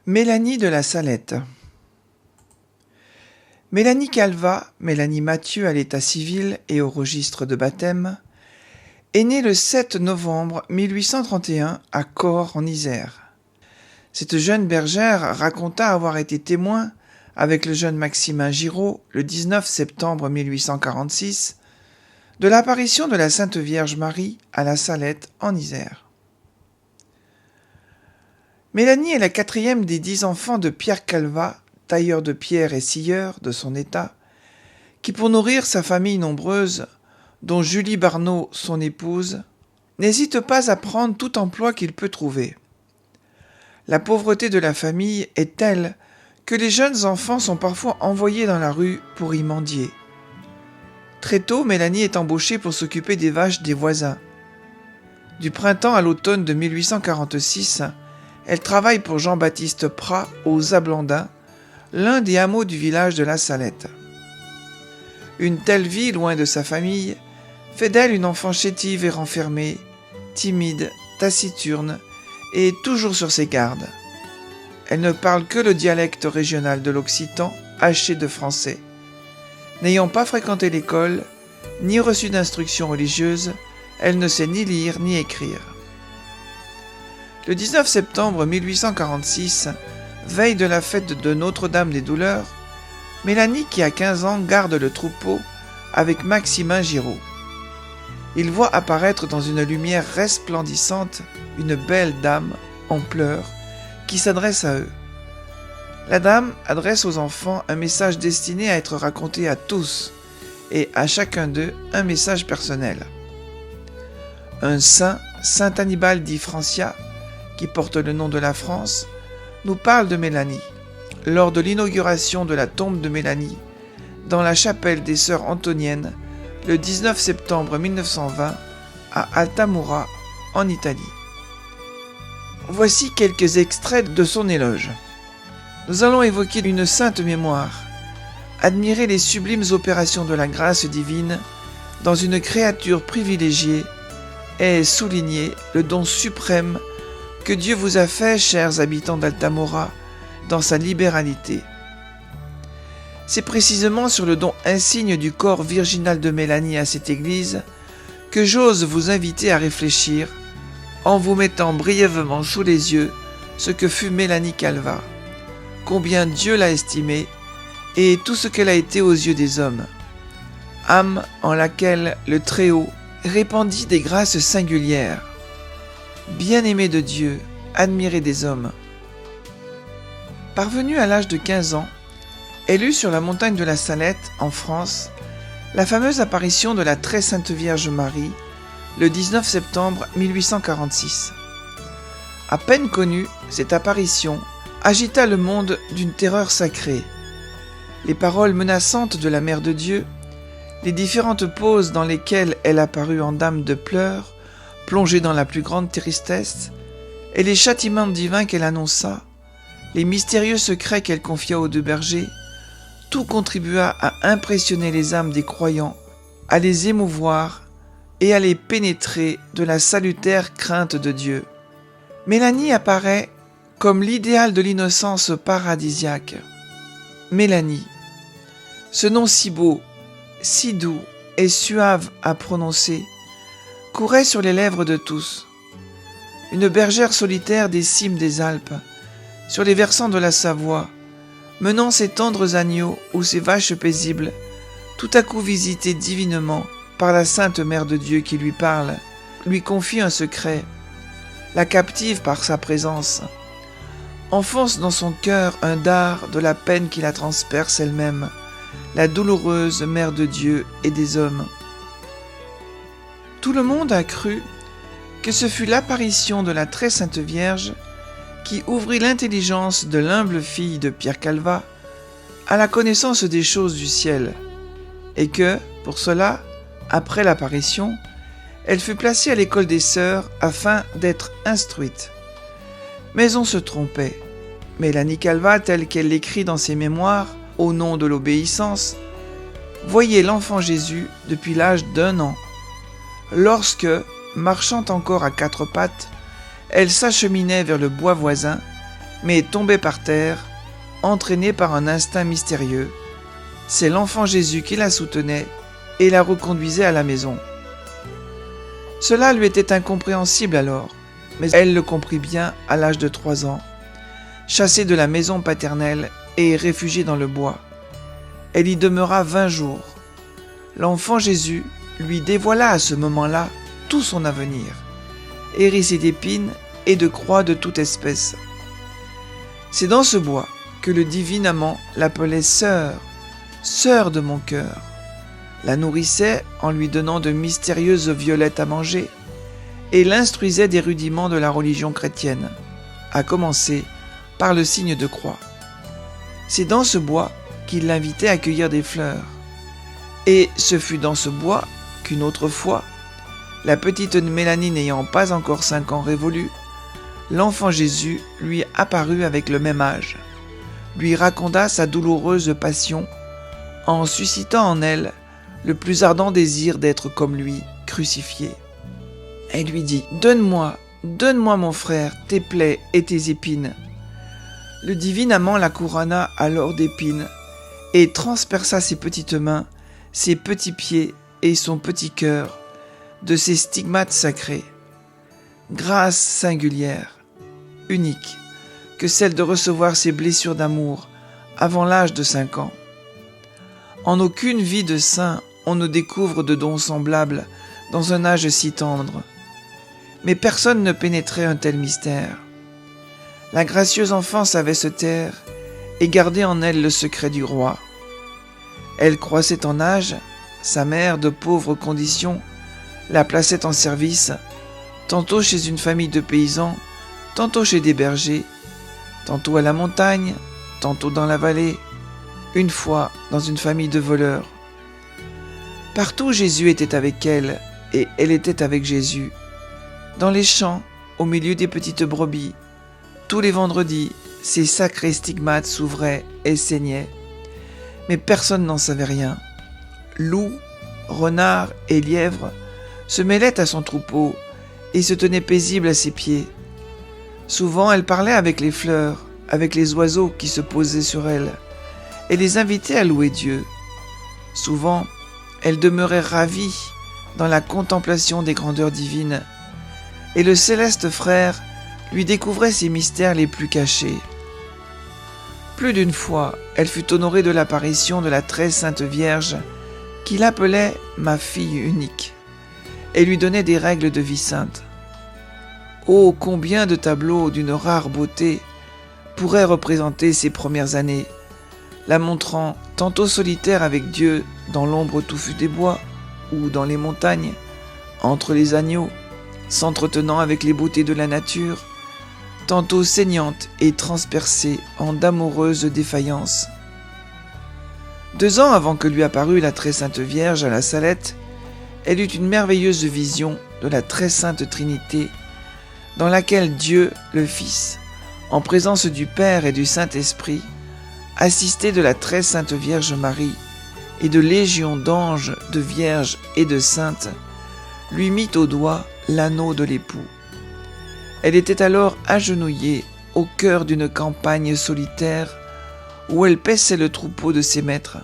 Mélanie de la Salette. Mélanie Calvat, Mélanie Mathieu à l'état civil et au registre de baptême, est née le 7 novembre 1831 à Corre en Isère. Cette jeune bergère raconta avoir été témoin, avec le jeune Maximin Giraud, le 19 septembre 1846, de l'apparition de la Sainte Vierge Marie à la Salette en Isère. Mélanie est la quatrième des 10 enfants de Pierre Calvat, tailleur de pierre et scieur de son état, qui pour nourrir sa famille nombreuse, dont Julie Barnaud, son épouse, n'hésite pas à prendre tout emploi qu'il peut trouver. La pauvreté de la famille est telle que les jeunes enfants sont parfois envoyés dans la rue pour y mendier. Très tôt, Mélanie est embauchée pour s'occuper des vaches des voisins. Du printemps à l'automne de 1846, elle travaille pour Jean-Baptiste Prat aux Ablandins, l'un des hameaux du village de la Salette. Une telle vie, loin de sa famille, fait d'elle une enfant chétive et renfermée, timide, taciturne et toujours sur ses gardes. Elle ne parle que le dialecte régional de l'occitan, haché de français. N'ayant pas fréquenté l'école, ni reçu d'instruction religieuse, elle ne sait ni lire ni écrire. Le 19 septembre 1846, veille de la fête de Notre-Dame des Douleurs, Mélanie, qui a 15 ans, garde le troupeau avec Maximin Giraud. Il voit apparaître dans une lumière resplendissante une belle dame en pleurs qui s'adresse à eux. La dame adresse aux enfants un message destiné à être raconté à tous et à chacun d'eux un message personnel. Un saint, Saint Annibal di Francia, qui porte le nom de la France, nous parle de Mélanie, lors de l'inauguration de la tombe de Mélanie, dans la chapelle des Sœurs Antoniennes, le 19 septembre 1920, à Altamura, en Italie. Voici quelques extraits de son éloge. Nous allons évoquer une sainte mémoire, admirer les sublimes opérations de la grâce divine dans une créature privilégiée et souligner le don suprême que Dieu vous a fait, chers habitants d'Altamura, dans sa libéralité. C'est précisément sur le don insigne du corps virginal de Mélanie à cette église que j'ose vous inviter à réfléchir en vous mettant brièvement sous les yeux ce que fut Mélanie Calvat, combien Dieu l'a estimée et tout ce qu'elle a été aux yeux des hommes. Âme en laquelle le Très-Haut répandit des grâces singulières. Bien-aimée de Dieu, admirée des hommes. Parvenue à l'âge de 15 ans, elle eut sur la montagne de la Salette, en France, la fameuse apparition de la Très Sainte Vierge Marie, le 19 septembre 1846. À peine connue, cette apparition agita le monde d'une terreur sacrée. Les paroles menaçantes de la Mère de Dieu, les différentes poses dans lesquelles elle apparut en dame de pleurs, plongée dans la plus grande tristesse, et les châtiments divins qu'elle annonça, les mystérieux secrets qu'elle confia aux deux bergers, tout contribua à impressionner les âmes des croyants, à les émouvoir et à les pénétrer de la salutaire crainte de Dieu. Mélanie apparaît comme l'idéal de l'innocence paradisiaque. Mélanie, ce nom si beau, si doux et suave à prononcer, courait sur les lèvres de tous. Une bergère solitaire des cimes des Alpes, sur les versants de la Savoie, menant ses tendres agneaux ou ses vaches paisibles, tout à coup visitée divinement par la Sainte Mère de Dieu qui lui parle, lui confie un secret, la captive par sa présence, enfonce dans son cœur un dard de la peine qui la transperce elle-même, la douloureuse Mère de Dieu et des hommes. Tout le monde a cru que ce fut l'apparition de la Très Sainte Vierge qui ouvrit l'intelligence de l'humble fille de Pierre Calvat à la connaissance des choses du ciel, et que, pour cela, après l'apparition, elle fut placée à l'école des sœurs afin d'être instruite. Mais on se trompait. Mélanie Calvat, telle qu'elle l'écrit dans ses mémoires, au nom de l'obéissance, voyait l'enfant Jésus depuis l'âge d'1 an, lorsque, marchant encore à 4 pattes, elle s'acheminait vers le bois voisin mais tombait par terre, entraînée par un instinct mystérieux. C'est l'enfant Jésus qui la soutenait et la reconduisait à la maison. Cela lui était incompréhensible alors, mais elle le comprit bien à l'âge de 3 ans, chassée de la maison paternelle et réfugiée dans le bois. Elle y demeura 20 jours. L'enfant Jésus lui dévoila à ce moment-là tout son avenir, hérissé d'épines et de croix de toute espèce. C'est dans ce bois que le divin amant l'appelait sœur, sœur de mon cœur, la nourrissait en lui donnant de mystérieuses violettes à manger et l'instruisait des rudiments de la religion chrétienne, à commencer par le signe de croix. C'est dans ce bois qu'il l'invitait à cueillir des fleurs. Et ce fut dans ce bois qu'une autre fois, la petite Mélanie n'ayant pas encore 5 ans révolus, l'enfant Jésus lui apparut avec le même âge, lui raconta sa douloureuse passion en suscitant en elle le plus ardent désir d'être comme lui, crucifié. Elle lui dit « Donne-moi, donne-moi mon frère, tes plaies et tes épines. » Le divin amant la couronna alors d'épines et transperça ses petites mains, ses petits pieds et son petit cœur de ces stigmates sacrés. Grâce singulière, unique, que celle de recevoir ces blessures d'amour avant l'âge de 5 ans. En aucune vie de saint on ne découvre de dons semblables dans un âge si tendre. Mais personne ne pénétrait un tel mystère. La gracieuse enfant savait se taire et garder en elle le secret du roi. Elle croissait en âge, sa mère, de pauvre condition, la plaçait en service, tantôt chez une famille de paysans, tantôt chez des bergers, tantôt à la montagne, tantôt dans la vallée, une fois dans une famille de voleurs. Partout Jésus était avec elle, et elle était avec Jésus. Dans les champs, au milieu des petites brebis, tous les vendredis, ces sacrés stigmates s'ouvraient et saignaient. Mais personne n'en savait rien. Loups, renards et lièvres se mêlaient à son troupeau et se tenaient paisibles à ses pieds. Souvent, elle parlait avec les fleurs, avec les oiseaux qui se posaient sur elle, et les invitait à louer Dieu. Souvent, elle demeurait ravie dans la contemplation des grandeurs divines, et le céleste frère lui découvrait ses mystères les plus cachés. Plus d'une fois, elle fut honorée de l'apparition de la très sainte Vierge, qui l'appelait « ma fille unique » et lui donnait des règles de vie sainte. Oh, combien de tableaux d'une rare beauté pourraient représenter ses premières années, la montrant tantôt solitaire avec Dieu dans l'ombre touffue des bois ou dans les montagnes, entre les agneaux, s'entretenant avec les beautés de la nature, tantôt saignante et transpercée en d'amoureuse défaillance. 2 ans avant que lui apparût la très sainte Vierge à la Salette, elle eut une merveilleuse vision de la très sainte Trinité, dans laquelle Dieu, le Fils, en présence du Père et du Saint-Esprit, assisté de la très sainte Vierge Marie et de légions d'anges, de vierges et de saintes, lui mit au doigt l'anneau de l'époux. Elle était alors agenouillée au cœur d'une campagne solitaire où elle paissait le troupeau de ses maîtres.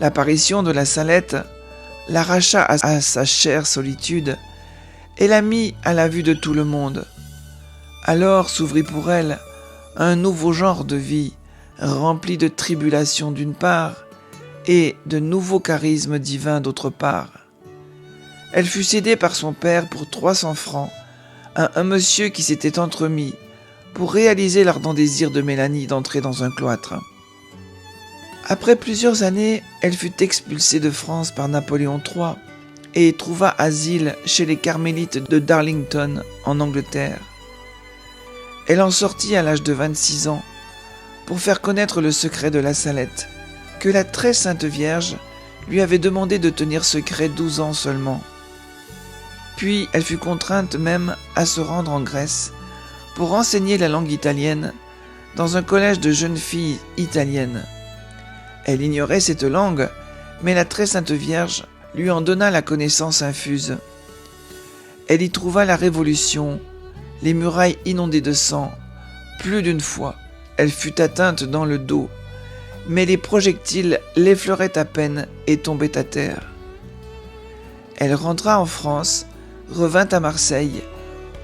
L'apparition de la Salette l'arracha à sa chère solitude et la mit à la vue de tout le monde. Alors s'ouvrit pour elle un nouveau genre de vie, rempli de tribulations d'une part et de nouveaux charismes divins d'autre part. Elle fut cédée par son père pour 300 francs à un monsieur qui s'était entremis pour réaliser l'ardent désir de Mélanie d'entrer dans un cloître. Après plusieurs années, elle fut expulsée de France par Napoléon III et trouva asile chez les carmélites de Darlington en Angleterre. Elle en sortit à l'âge de 26 ans pour faire connaître le secret de la Salette, que la très sainte Vierge lui avait demandé de tenir secret 12 ans seulement. Puis elle fut contrainte même à se rendre en Grèce pour enseigner la langue italienne dans un collège de jeunes filles italiennes. Elle ignorait cette langue, mais la très sainte Vierge lui en donna la connaissance infuse. Elle y trouva la révolution, les murailles inondées de sang, Plus d'une fois, elle fut atteinte dans le dos, mais les projectiles l'effleuraient à peine et tombaient à terre. Elle rentra en France, revint à Marseille,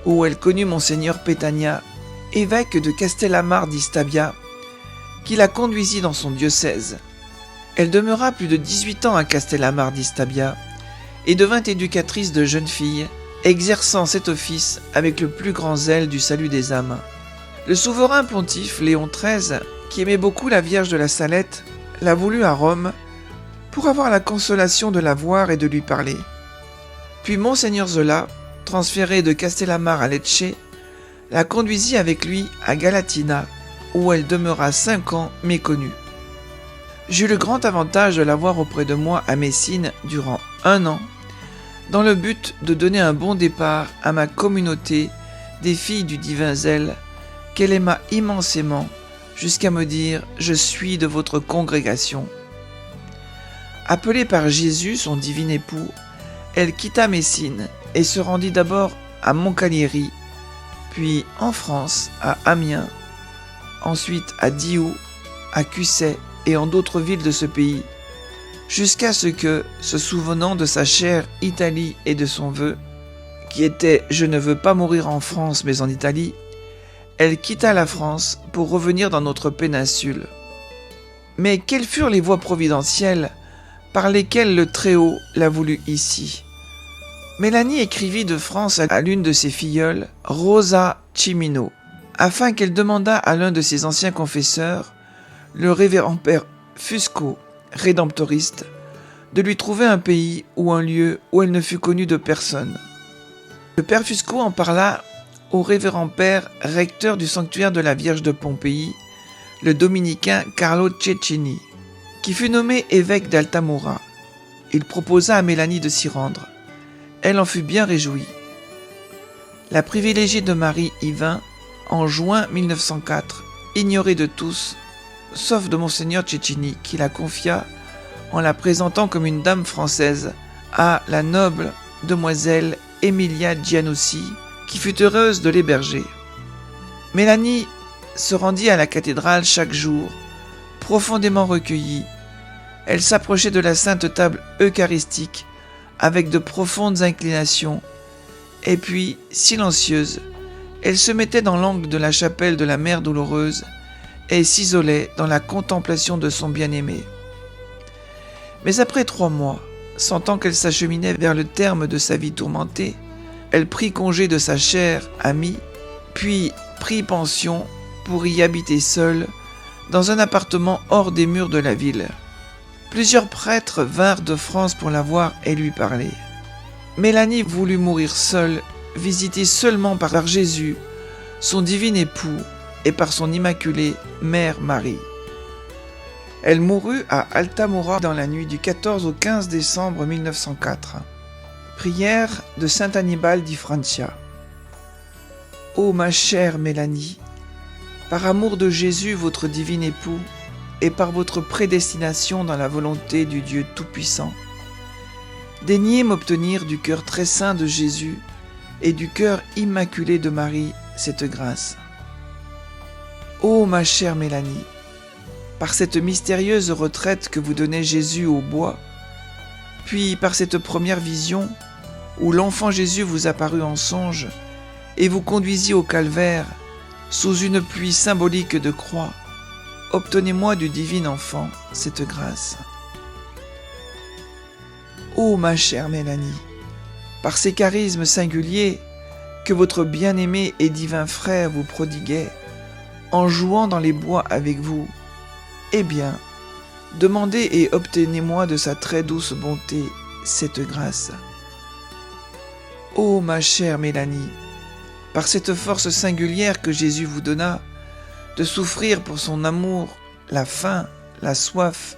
où elle connut Monseigneur Pétania, évêque de Castellamare di Stabia, qui la conduisit dans son diocèse. Elle demeura plus de 18 ans à Castellamare di Stabia et devint éducatrice de jeunes filles, exerçant cet office avec le plus grand zèle du salut des âmes. Le souverain pontife Léon XIII, qui aimait beaucoup la Vierge de la Salette, l'a voulue à Rome pour avoir la consolation de la voir et de lui parler. Puis Monseigneur Zola, transféré de Castellamare à Lecce, la conduisit avec lui à Galatina, où elle demeura 5 ans méconnue. J'eus le grand avantage de l'avoir auprès de moi à Messine durant 1 an, dans le but de donner un bon départ à ma communauté des filles du divin zèle, qu'elle aima immensément, jusqu'à me dire « Je suis de votre congrégation ». Appelée par Jésus, son divin époux, elle quitta Messine et se rendit d'abord à Moncalieri, puis en France, à Amiens, ensuite à Diou, à Cusset et en d'autres villes de ce pays, jusqu'à ce que, se souvenant de sa chère Italie et de son vœu, qui était « Je ne veux pas mourir en France mais en Italie », elle quitta la France pour revenir dans notre péninsule. Mais quelles furent les voies providentielles par lesquelles le Très-Haut l'a voulu ici? Mélanie écrivit de France à l'une de ses filleules, Rosa Cimino, afin qu'elle demandât à l'un de ses anciens confesseurs, le révérend père Fusco, rédemptoriste, de lui trouver un pays ou un lieu où elle ne fût connue de personne. Le père Fusco en parla au révérend père recteur du sanctuaire de la Vierge de Pompéi, le dominicain Carlo Cecchini, qui fut nommé évêque d'Altamura. Il proposa à Mélanie de s'y rendre. Elle en fut bien réjouie. La privilégiée de Marie y vint en juin 1904, ignorée de tous, sauf de Monseigneur Cecchini, qui la confia en la présentant comme une dame française à la noble demoiselle Emilia Giannossi, qui fut heureuse de l'héberger. Mélanie se rendit à la cathédrale chaque jour, profondément recueillie. Elle s'approchait de la sainte table eucharistique avec de profondes inclinations, et puis, silencieuse, elle se mettait dans l'angle de la chapelle de la Mère Douloureuse et s'isolait dans la contemplation de son bien-aimé. Mais après 3 mois, sentant qu'elle s'acheminait vers le terme de sa vie tourmentée, elle prit congé de sa chère amie, puis prit pension pour y habiter seule dans un appartement hors des murs de la ville. Plusieurs prêtres vinrent de France pour la voir et lui parler. Mélanie voulut mourir seule, visitée seulement par Jésus, son divin époux, et par son immaculée Mère Marie. Elle mourut à Altamura dans la nuit du 14 au 15 décembre 1904. Prière de saint Annibal di Francia. Ô ma chère Mélanie, par amour de Jésus, votre divin époux, et par votre prédestination dans la volonté du Dieu Tout-Puissant, daignez m'obtenir du cœur très saint de Jésus et du cœur immaculé de Marie cette grâce. Ô ma chère Mélanie, par cette mystérieuse retraite que vous donnait Jésus au bois, puis par cette première vision où l'enfant Jésus vous apparut en songe et vous conduisit au calvaire sous une pluie symbolique de croix, obtenez-moi du divin enfant cette grâce. Ô ma chère Mélanie, par ces charismes singuliers que votre bien-aimé et divin frère vous prodiguait, en jouant dans les bois avec vous, eh bien, demandez et obtenez-moi de sa très douce bonté cette grâce. Ô ma chère Mélanie, par cette force singulière que Jésus vous donna, de souffrir pour son amour la faim, la soif,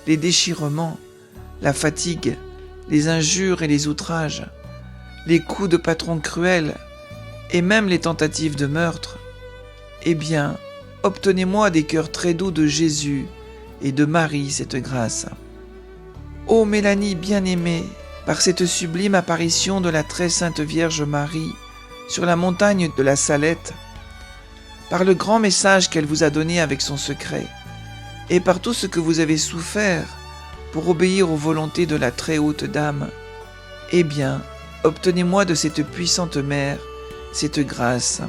les déchirements, la fatigue, les injures et les outrages, les coups de patron cruels et même les tentatives de meurtre, eh bien, obtenez-moi des cœurs très doux de Jésus et de Marie cette grâce. Ô Mélanie bien-aimée, par cette sublime apparition de la très sainte Vierge Marie sur la montagne de la Salette, par le grand message qu'elle vous a donné avec son secret, et par tout ce que vous avez souffert pour obéir aux volontés de la très haute dame, eh bien, obtenez-moi de cette puissante mère cette grâce.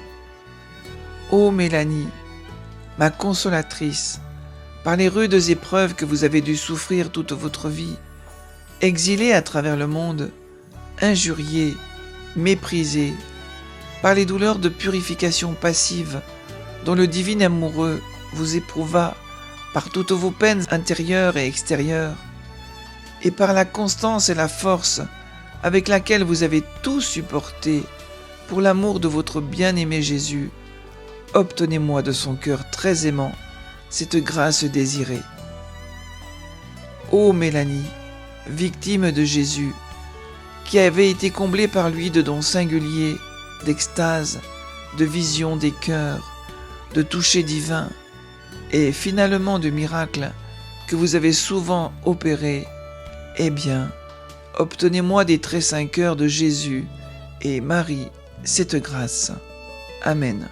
Ô Mélanie, ma consolatrice, par les rudes épreuves que vous avez dû souffrir toute votre vie, exilée à travers le monde, injuriée, méprisée, par les douleurs de purification passive dont le divin amoureux vous éprouva par toutes vos peines intérieures et extérieures, et par la constance et la force avec laquelle vous avez tout supporté pour l'amour de votre bien-aimé Jésus, obtenez-moi de son cœur très aimant cette grâce désirée. Ô Mélanie, victime de Jésus, qui avait été comblée par lui de dons singuliers, d'extase, de vision des cœurs, de toucher divin, et finalement de miracles que vous avez souvent opérés, eh bien, obtenez-moi des très saints cœurs de Jésus et Marie cette grâce. Amen.